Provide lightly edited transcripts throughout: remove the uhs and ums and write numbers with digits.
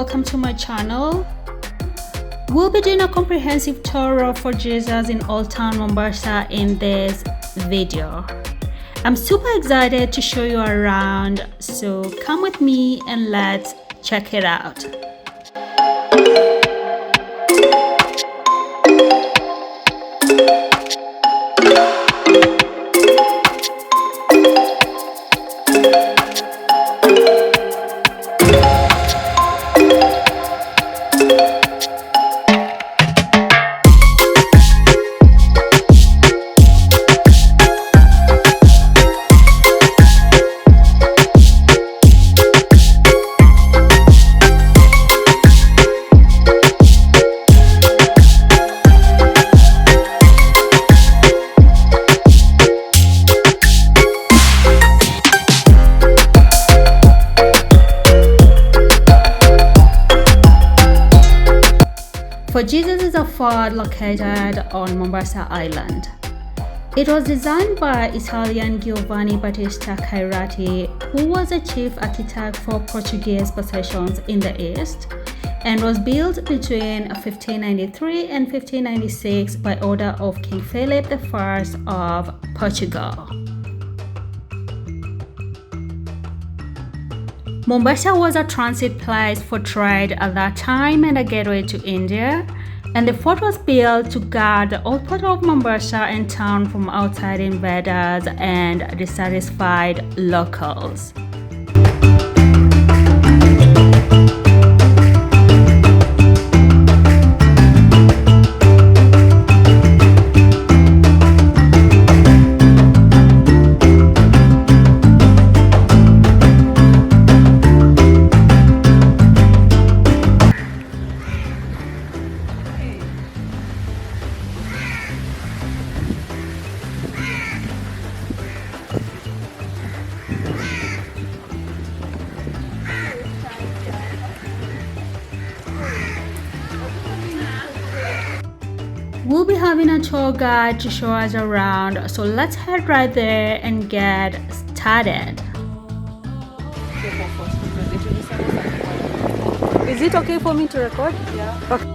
welcome to my channel. We'll be doing a comprehensive tour of Fort Jesus in Old Town Mombasa in this video. I'm super excited to show you around, so come with me and let's check it out. Fort Jesus is a fort located on Mombasa Island. It was designed by Italian Giovanni Battista Cairati, who was a chief architect for Portuguese possessions in the East, and was built between 1593 and 1596 by order of King Philip I of Portugal. Mombasa was a transit place for trade at that time and a gateway to India, and the fort was built to guard the Old Port of Mombasa and town from outside invaders and dissatisfied locals. We'll be having a tour guide to show us around, so let's head right there and get started. Is it okay for me to record? Yeah. Okay.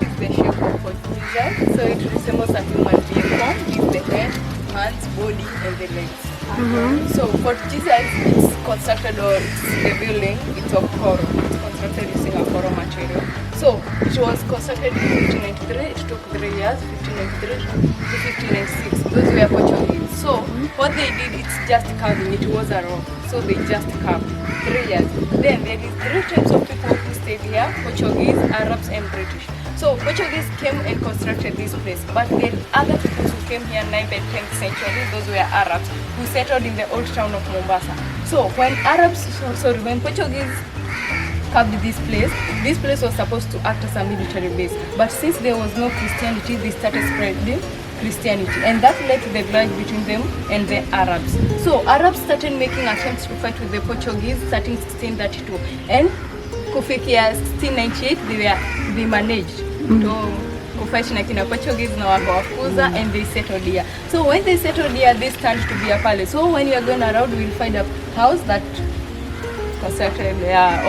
It's the shape of Fort Jesus, so it resembles a human being form with the head, hands, body, and the legs. So Fort Jesus is constructed, or the building, it's of coral. It's constructed using a coral material. So it was constructed in 1593. It took 3 years, 1593 to 1596. Those were Portuguese. So what they did, it's just carving. It was a rock, so they just carved 3 years. Then there is 3 types of people who stayed here: Portuguese, Arabs, and British. So Portuguese came and constructed this place, but the other people who came here 9th and 10th century, those were Arabs who settled in the old town of Mombasa. So when when Portuguese carved this place was supposed to act as a military base, but since there was no Christianity, they started spreading Christianity, and that led to the clash between them and the Arabs. So Arabs started making attempts to fight with the Portuguese starting 1632, and kufikia 1698 they managed to fight na kina Portuguese na wakawafukuza, and they settled here. So when they settled here, this turned to be a palace. So when you are going around, you will find a house that constructed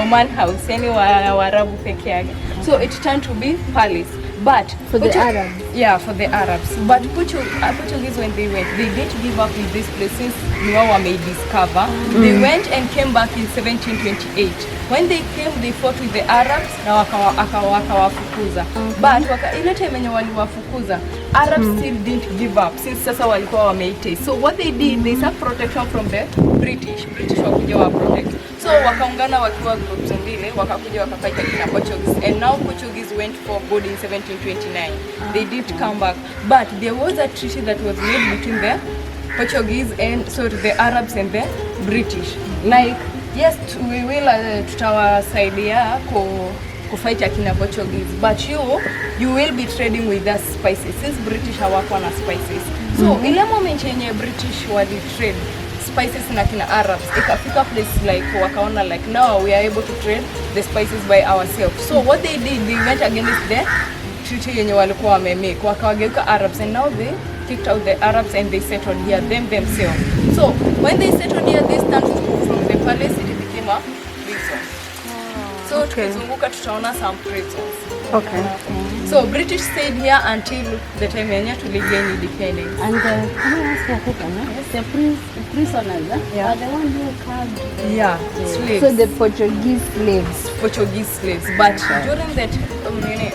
Oman house, yani Waarabu peke yake. So it turned to be palace. But for the Arabs. Yeah, for the Arabs. But Portuguese, when they went, they didn't give up with this place since Niwawa may discover. They went and came back in 1728. When they came, they fought with the Arabs na wakawafukuza. But ile time yenye waliwafukuza, Arabs still didn't give up since sasa walikuwa wameite. So what they did, they sought protection from the British wakuja wa protect. So wakaungana wakiwa groups mbili, wakakuja wakafight kina Portuguese, and now Portuguese went for good in 1729. They did come back, but there was a treaty that was made between the Portuguese and the Arabs and the British. Like, yes, we will tutawasaidia kufight akina Portuguese, but you will be trading with us spices since British hawakuwa na spices. So ile moment yenye British wali trade spices na kina Arabs, ikafika place like wakaona like now we are able to trade the spices by ourselves. So what they did, they went against the treaty yenye walikuwa wamemake, wakawageuka Arabs, and now they kicked out the Arabs and they settled here themselves. So when they settled here, they started from the palace, it became a prison. So So tukizunguka tutaona some prisons. Okay. So British stayed here until the time yenye tuligain independence. And can I ask you a question? Yes. The prisoners are the ones who carved slaves. So the Portuguese slaves. But during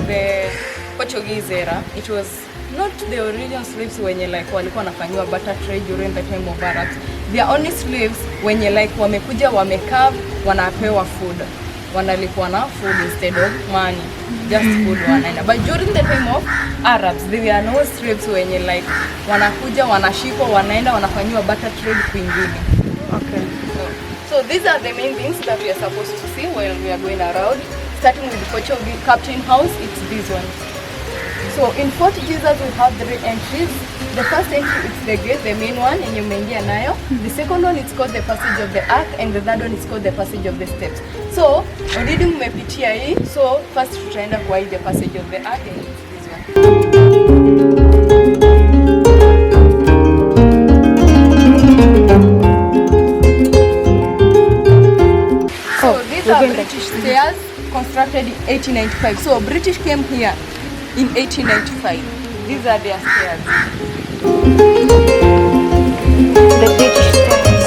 the Portuguese era, it was not the original slaves wenye like walikuwa wanafanywa barter trade during the time of Arabs. They are only slaves wenye like wamekuja wamecarve, wanapewa food. Wanalipwa na food instead of money. Just food wanaenda. But during the time of Arabs, there were no slaves wenye like wanakuja, wanashikwa, wanaenda, wanafanywa barter trade kwingine. Okay. So these are the main things that we are supposed to see when we are going around. Starting with the Portuguese Captain House, it's this one. So in Fort Jesus we have 3 entries. The first entry is the gate, the main one, and you mengia nayo. The second one is called the passage of the ark, and the third one is called the passage of the steps. So already mmepitia hii. So first tutaenda kwa hii the passage of the ark, and it's this one. So these are British stairs constructed in 1895. So British came here in 1895. These are their stairs. The British stairs.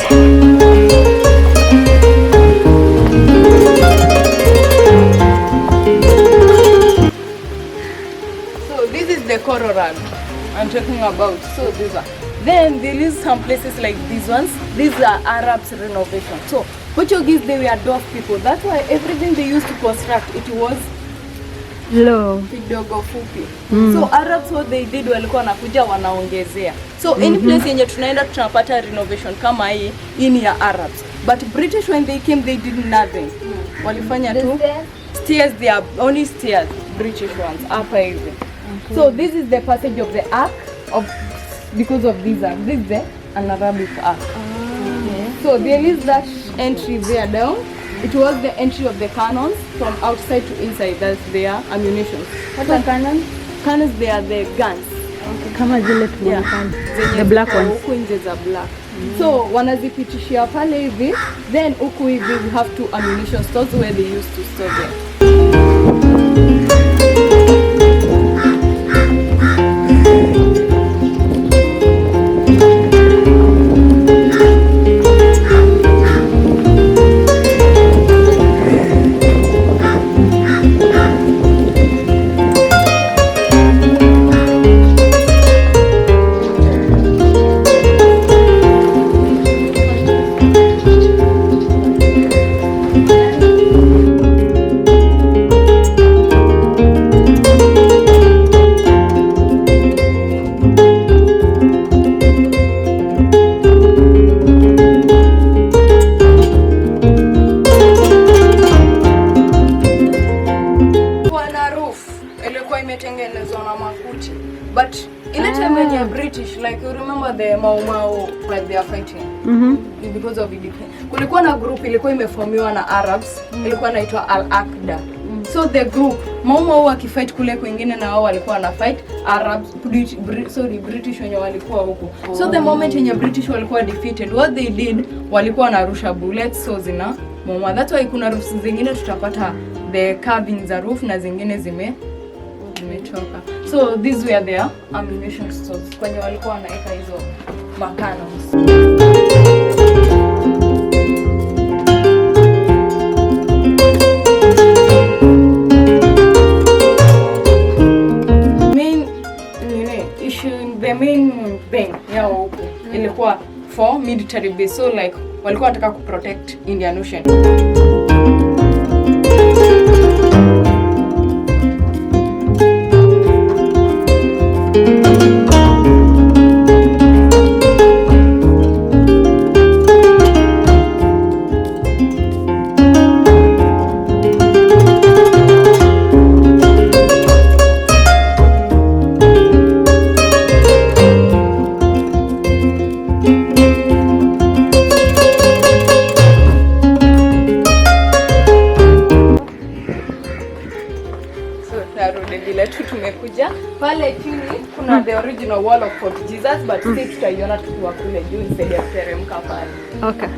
So this is the coral rug I'm talking about. So these are. Then there is some places like these ones. These are Arabs renovation. So Portuguese, they were dwarf people. That's why everything they used to construct, it was low. Kidogo fupi. So Arabs, what they did walikuwa wanakuja wanaongezea. So any place yenye tunaenda tunapata renovation kama hii ni ya Arabs. But British when they came they did nothing. Walifanya tu stairs, they are only stairs, British ones hapa hivi. So this is the passage of the ark because of these are this is an Arabic ark. So there is that entry there down. It was the entry of the cannons from outside to inside. That's their ammunition. What are cannons? Cannons, they are the guns. Okay. Kama zile tunaona. The black ones. Huku nje za black. So wanazipitishia pale hivi. Then huku hivi we have 2 ammunition stores where they used to store them. But in the time when you're British, like you remember the Mau Mau, like they are fighting because of independence. Kulikuwa na group ilikuwa imeformiwa na Arabs, ilikuwa inaitwa Al-Aqda. So the group Mau Mau wakifight kule kwingine na wao walikuwa na fight Arabs, British wenye walikuwa huko. So the moment yenye British walikuwa defeated, what they did walikuwa wanarusha bullets so zina mama. That's why kuna roofs zingine tutapata the cabins za roof na zingine zimetoka. So these were their ammunition stores kwenye walikuwa wanaweka hizo cannons. The main thing yao huko ilikuwa for military base, so like walikuwa wanataka kuprotect Indian Ocean. Tumekuja pale chini kuna the original wall of Fort Jesus, but sisi tutaiona tukiwa kule juu instead ya teremka pale. Okay.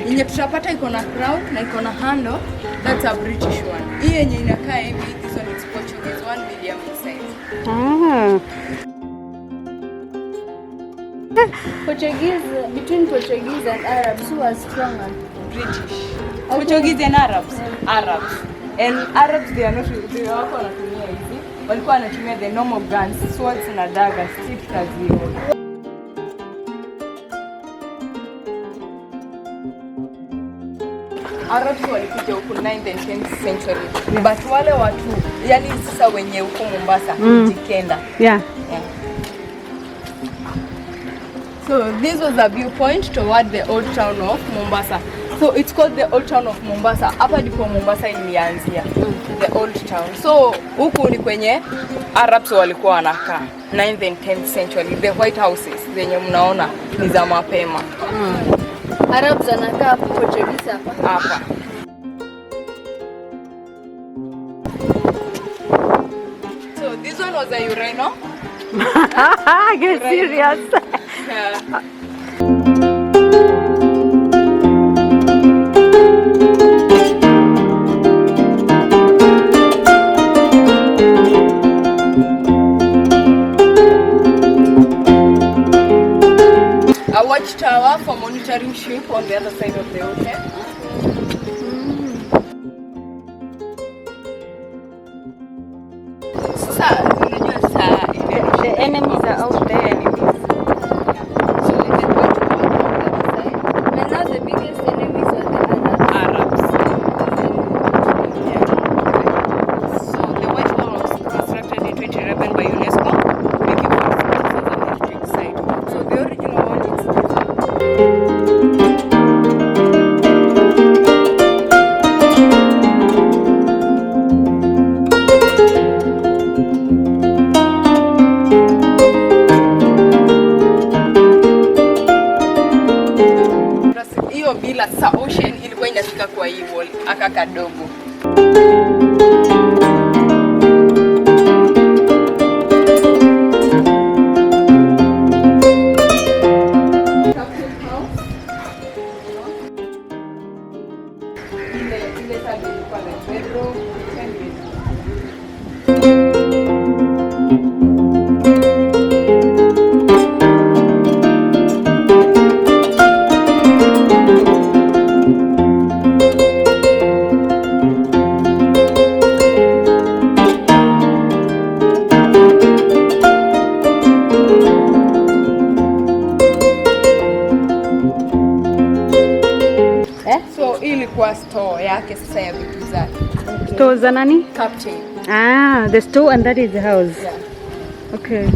Yenye tutapata iko na crown na iko na handle, that's a British one. Hii yenye inakaa hivi, this one is Portuguese, 1 medium in size. Portuguese, between Portuguese and Arabs, who was stronger? British. Portuguese and Arabs. Arabs. And Arabs, they are not, they wako wanatumia hizi. Walikuwa wanatumia the normal guns, swords na daggers, si tutazio. Arabs walikuja huku 9th and 10th century. But wale watu, yani sasa wenye huku Mombasa, Jikenda. Yeah. So this was a viewpoint toward the Old Town of Mombasa. So it's called the Old Town of Mombasa. Hapa ndipo Mombasa ilianzia. The Old Town. So huku ni kwenye Arabs walikuwa wanakaa 9th and 10th century. The white houses zenye mnaona ni za mapema. Arabs anakaa Portuguese hapa. Hapa. So this one was a urinal. Get serious. Yeah. A watchtower for monitoring ship on the other side of the ocean. The enemies are out there. So they can go to the other side. And now the biggest enemies are the Arabs. So the White Wall was constructed in 2011 by UNESCO, making it as a heritage site. So the original one is this one. Hiyo bila sa ocean ilikuwa inafika kwa hii wall aka kadogo. Ile sabi ilikuwa na bedroom, so ilikuwa store yake sasa ya vitu zake. Store za nani? Captain. Ah, the store and that is the house. Yeah. Okay.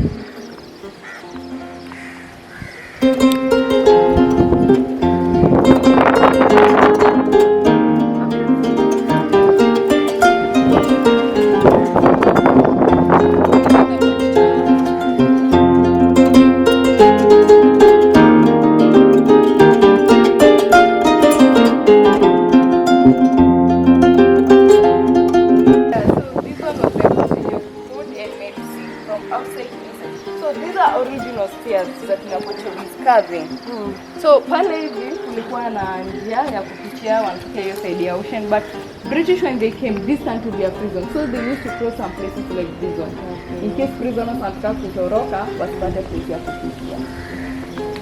So pale hivi kulikuwa na njia ya kupitia wanatokea hiyo side ya ocean, but British when they came this turned to be a prison, so they used to close some places like this one. In case prisoners wanataka kutoroka wasipate place ya kupitia.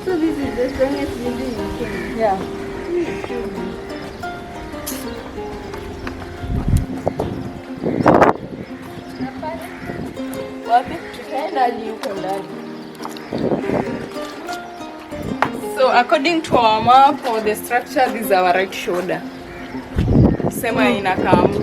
So this is the strongest building in Kenya. Yeah. Wapi? Tutaenda hadi huko ndani. So according to our map or the structure, this is our right shoulder. Sema inakaa mtu.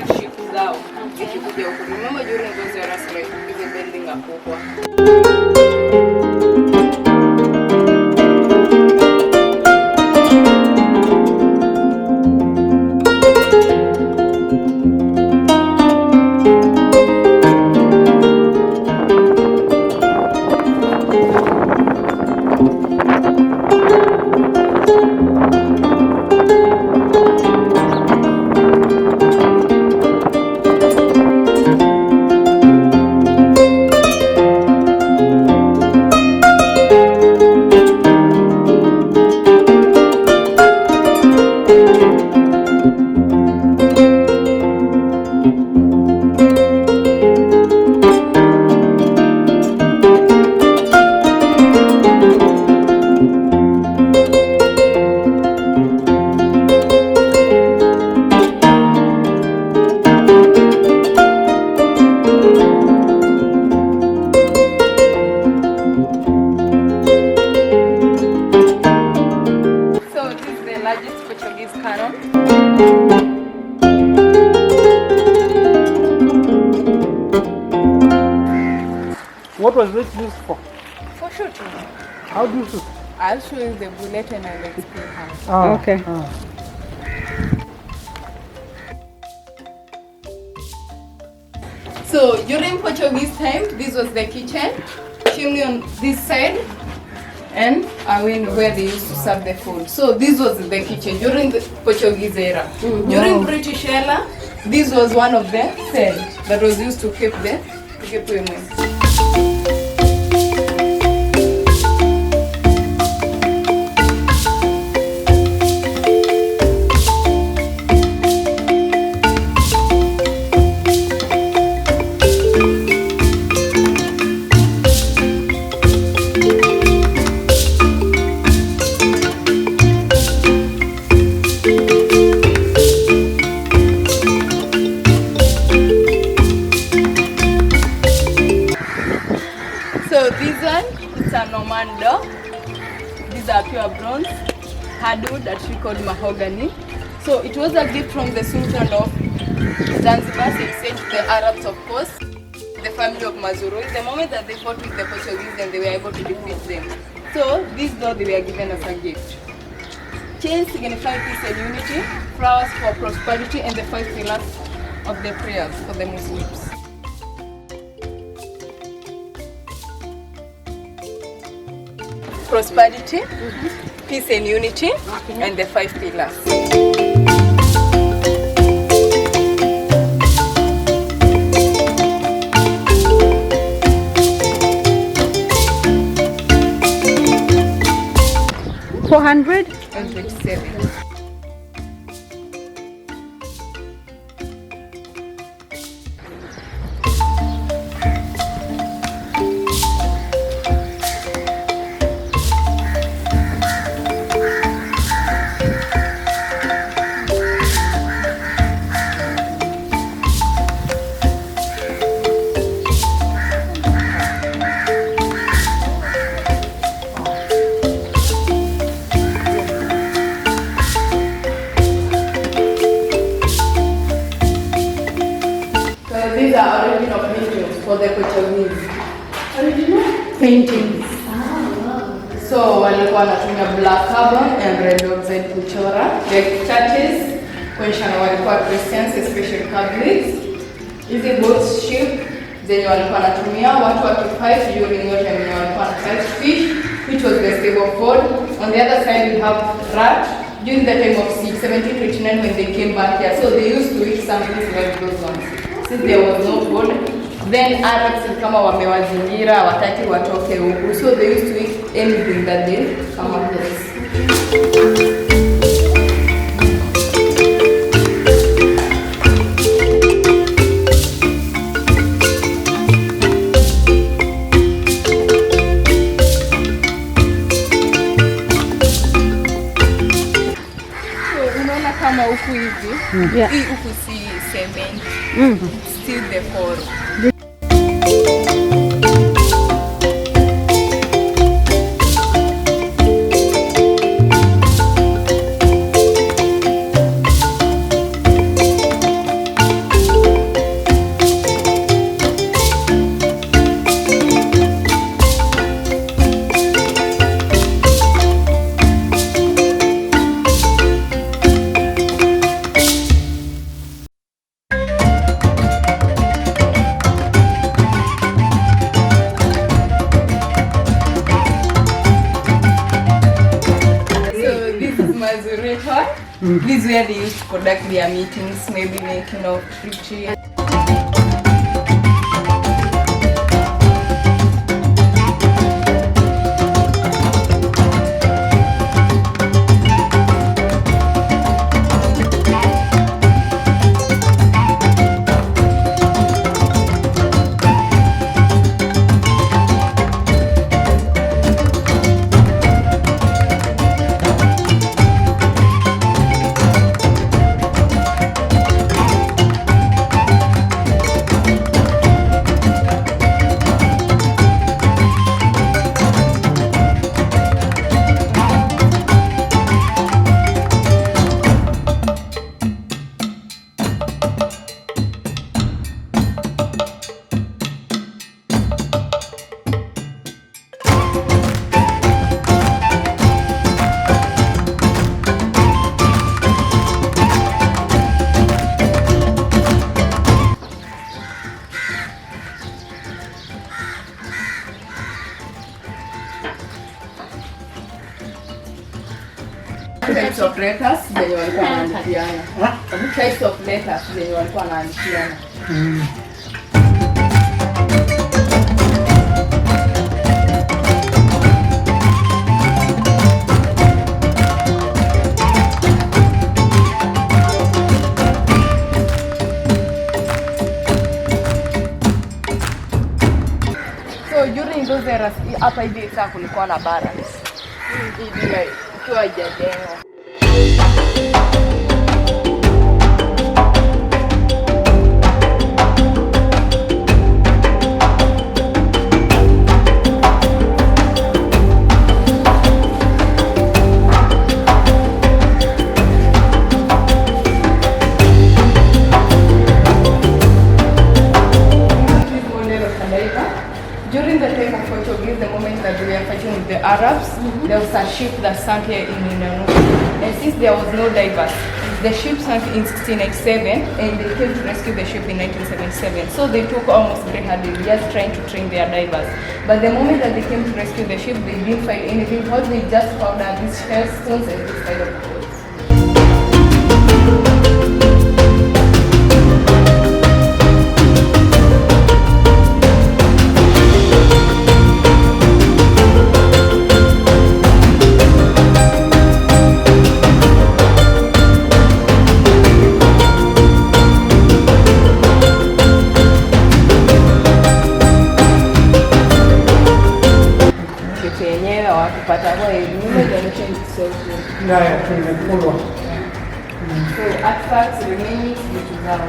ship zao zikikuja huku. Remember during those eras like hizi building hakukuwa. What was it used for? For shooting. How do you shoot? I'll show you the bullet and I'll explain how. Okay. So during Portuguese time, this was the kitchen, chimney on this side, and where they used to serve the food. So this was the kitchen during the Portuguese era. During British era, this was one of the cells that was used to keep women. So this one, it's a Norman door. These are pure bronze, hardwood that we call mahogany. So it was a gift from the Sultan of Zanzibar. It sent the Arabs, of course, the family of Mazuru. The moment that they fought with the Portuguese, then they were able to defeat them. So this door they were given as a gift. Chains signify peace and unity, flowers for prosperity, and the 5 pillars of the prayers for the Muslims. Prosperity, peace and unity, and the 5 pillars. $400? And 27. These are original paintings for the Portuguese. Original paintings. So walikuwa wanatumia black carbon and red oxide kuchora. The churches kuonyesha walikuwa Christians, especially Catholics. Hizi boats ship zenye walikuwa wanatumia watu wakifight during your time when walikuwa wanafly fish, which was the stable food. On the other side we have rat during the time of siege 1729 when they came back here. So they used to eat something like those ones. Since there was no food, then Arabs kama wamewazingira wataki watoke huku, so they used to eat anything that they come across. So unaona kama huku hivi, hii huku si cement. Still the core. This is where they used to conduct their meetings, maybe making of preaching. Types of letters zenye walikuwa wanaandikiana. Types of letters zenye walikuwa wanaandikiana. So during those eras hapa hivi sasa kulikuwa na barracks. Hivi like ukiwa hajajengwa. During the time of Portuguese, the moment that we were fighting with the Arabs, there was a ship that sank here in Inanu. And since there was no divers, the ship sank in 1697 and they came to rescue the ship in 1977. So they took almost 300 years trying to train their divers. But the moment that they came to rescue the ship, they didn't find anything. What they just found are these shell stones and this kind of boats. Kupata kwa elimu generation itself. Yeah, tumekulwa. So artifacts remaining vitu zao.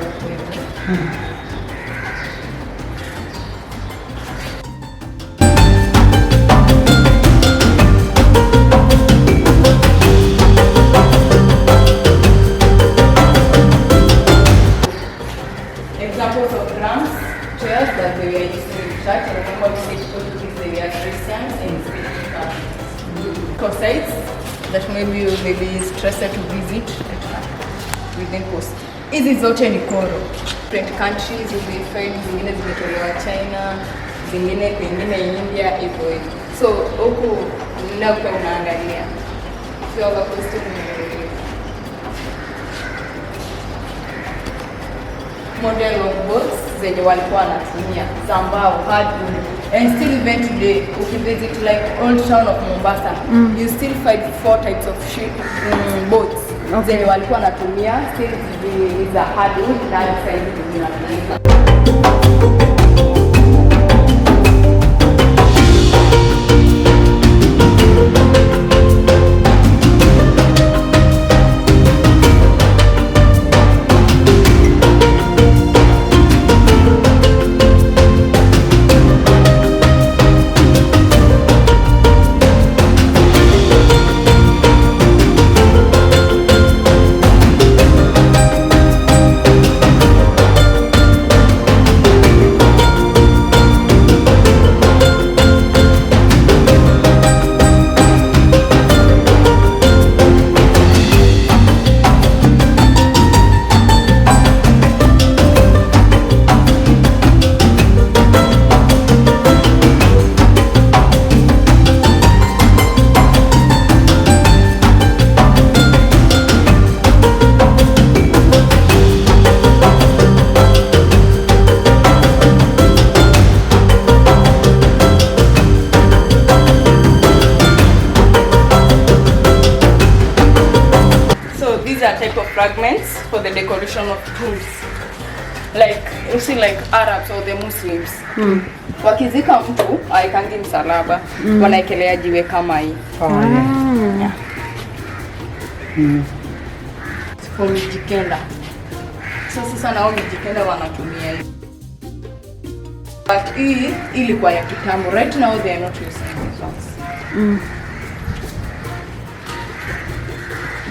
Examples of drums, chairs that they were used in church. Remember we said Portuguese, they were Christians and sites that maybe you may be interested to visit within coast. Hizi zote ni koro. Different countries will be found, zingine zimetolewa China, zingine pengine India hivyo hivyo. So huku mnakuwa unaangalia. Sio kwa coast model of boats zenye walikuwa wanatumia za mbao hard and still even today if you visit like Old Town of Mombasa you still find 4 types of ship boats zenye walikuwa wanatumia still is a hard wood na saizi zinatumika. decoration of tombs. Like, you see, like Arabs or the Muslims. Wakizika mtu, haikangi msalaba. Wanaekelea jiwe kama hii. Yeah. For Mijikenda. So sasa nao Mijikenda wanatumia hii. But hii ilikuwa ya kitambo. Right now they are not using these ones.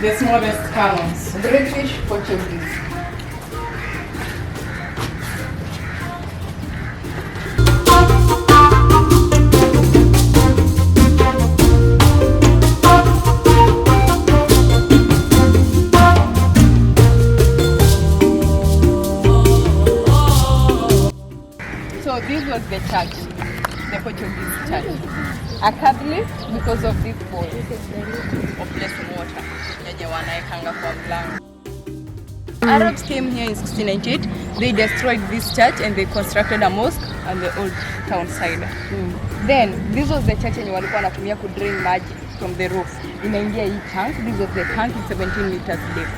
The smallest cannons. British, Portuguese. So this was the church, the Portuguese church. A Catholic because of this bowl of just water. Arabs came here in 1698. They destroyed this church and they constructed a mosque on the old town side. Then this was the church and walikuwa wanatumia ku drain maji from the roof. Inaingia hii tank. This was the tank, is 17 meters deep.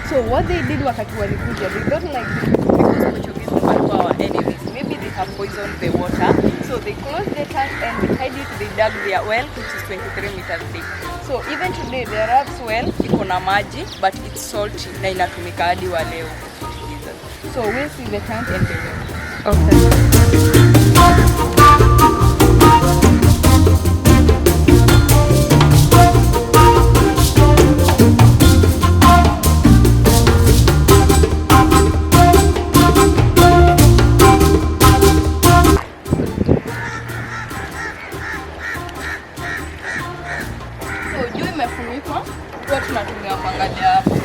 So what they did wakati walikuja, they don't like because Portuguese were our enemies. Maybe they have poisoned the water. So they closed the tank and behind it they dug their well, which is 23 meters deep. So even today the Arabs well iko na maji but it's salty na inatumika hadi wa leo. So we'll see the tank and the well. Okay. Tunatumia kuangalia hapo.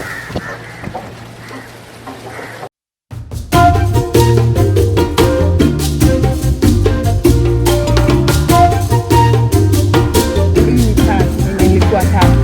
Ilikuwa tamu.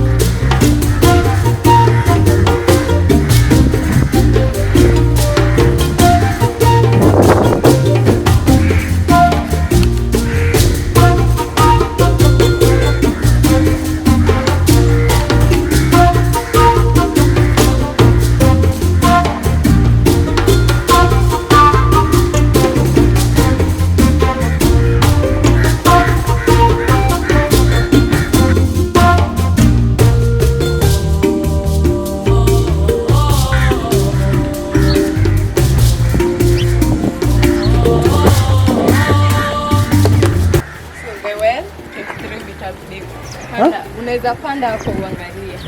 Unaweza panda hapo uangalie.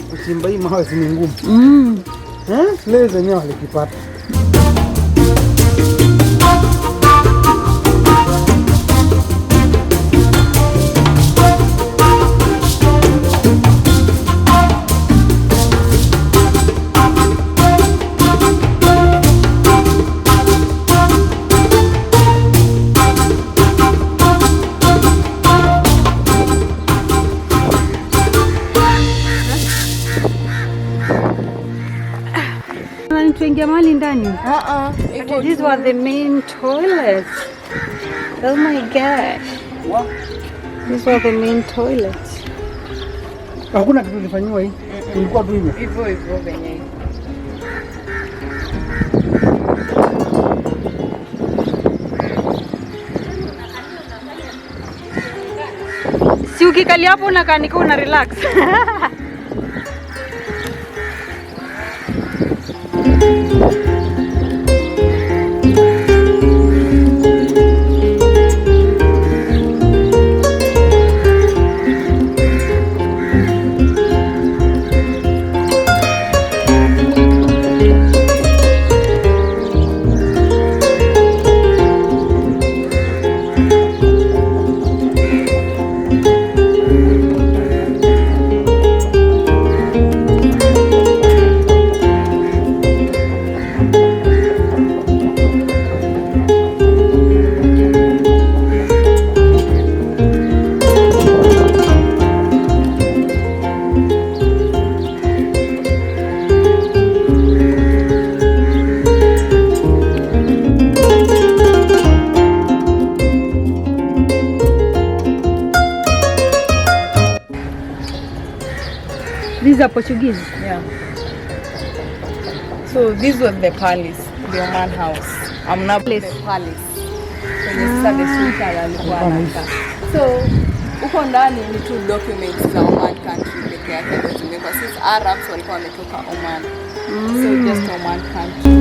Kuchimba hii mawe ni ngumu. Leo zenyewe walikipata. Tuingia mali ndani. These were the main toilets. Oh my gosh. What? These were the main toilets. Hakuna kitu kilifanywa hii. Ilikuwa tu hivyo. Hivyo hivyo venye. Si ukikalia hapo unakaa nika una relax. is a Portuguese? Yeah. So this was the palace, the Oman house. I'm not the palace. So the sultan alikuwa anakaa. So huko ndani ni tu documents za Oman country pekee yake ndio zimewekwa. Since Arabs walikuwa wametoka Oman. So just Oman country.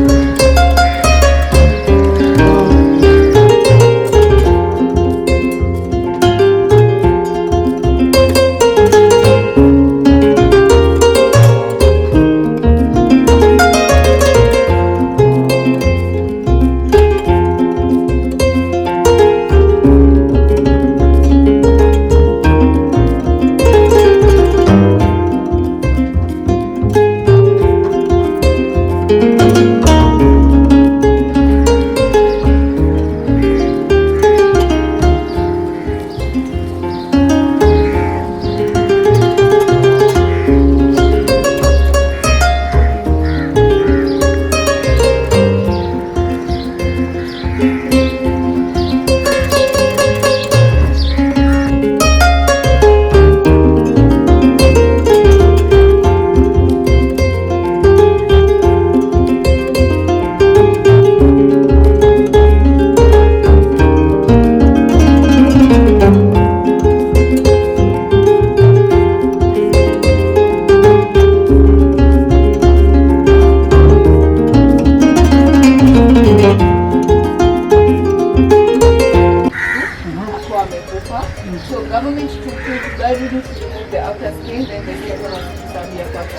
So government took Portugal to remove the outer skin, then the second one to Sabia Papa.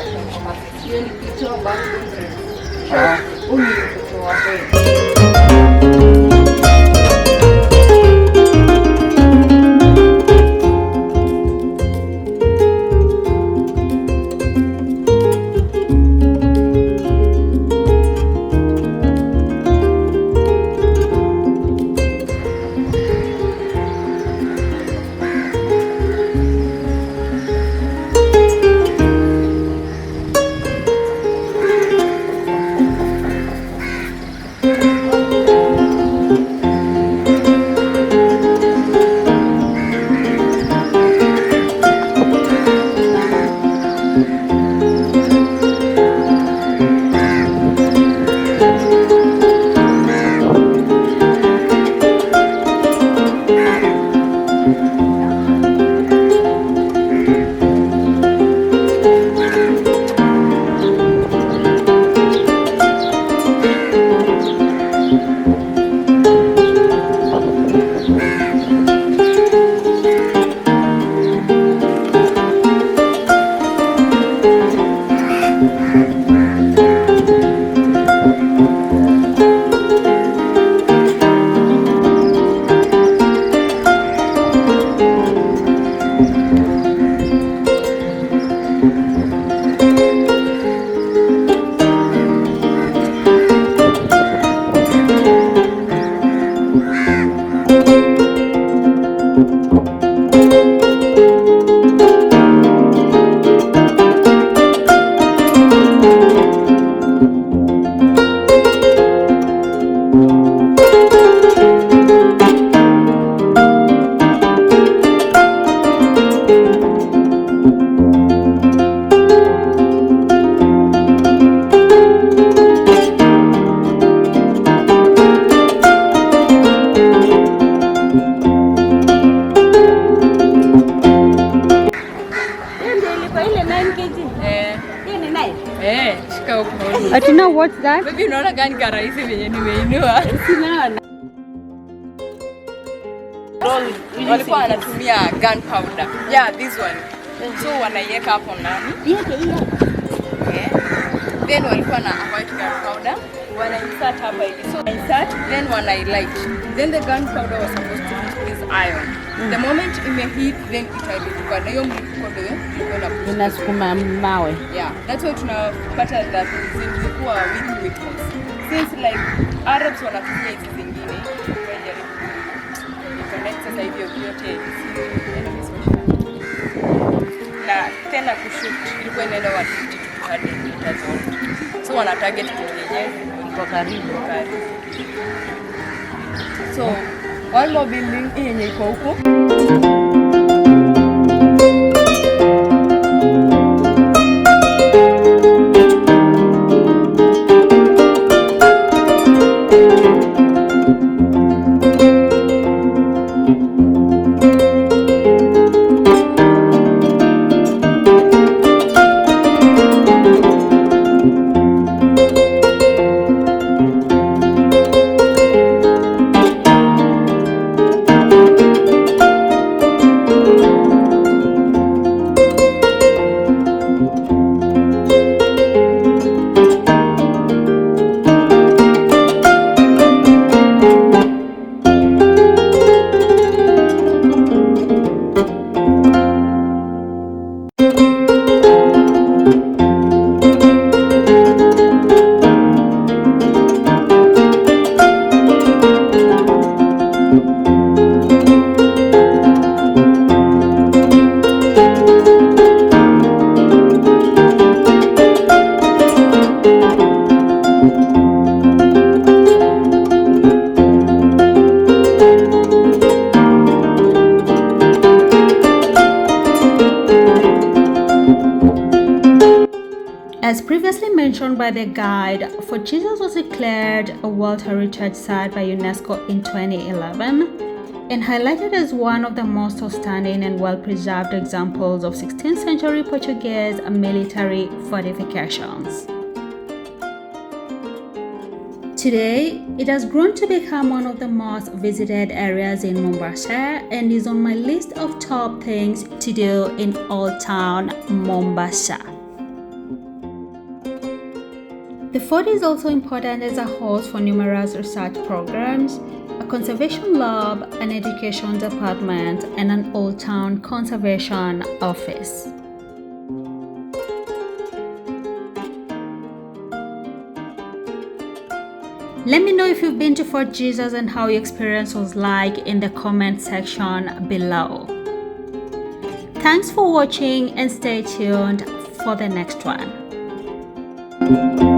Here the picture back to only you know what's that? Maybe unaona gani karaisi venye nimeinua. Sinaona. Walikuwa wanatumia gunpowder. Yeah, this one. So wanaiweka hapo ndani. Then walikuwa na white gunpowder. Wana insert hapa hivi. So insert, then wanai-light. Then the gunpowder was supposed to hit this iron. The moment imehit, then italipuka. Na hiyo mlipuko ndio inasukuma mawe. Yeah, that's why tunapata that zilikuwa weak weapons. Since like Arabs wanatumia hizi zingine connect sasa hivyo vyote na tena kushoot ilikuwa inaenda 150 to 200 meters on. So wana target kitu yenyewe iko karibu. So one more building hii yenye iko huko. As previously mentioned by the guide, Fort Jesus was declared a World Heritage Site by UNESCO in 2011 and highlighted as one of the most outstanding and well-preserved examples of 16th century Portuguese military fortifications. Today, it has grown to become one of the most visited areas in Mombasa and is on my list of top things to do in Old Town Mombasa. The fort is also important as a host for numerous research programs, a conservation lab, an education department, and an Old Town Conservation Office. Let me know if you've been to Fort Jesus and how your experience was like in the comment section below. Thanks for watching and stay tuned for the next one.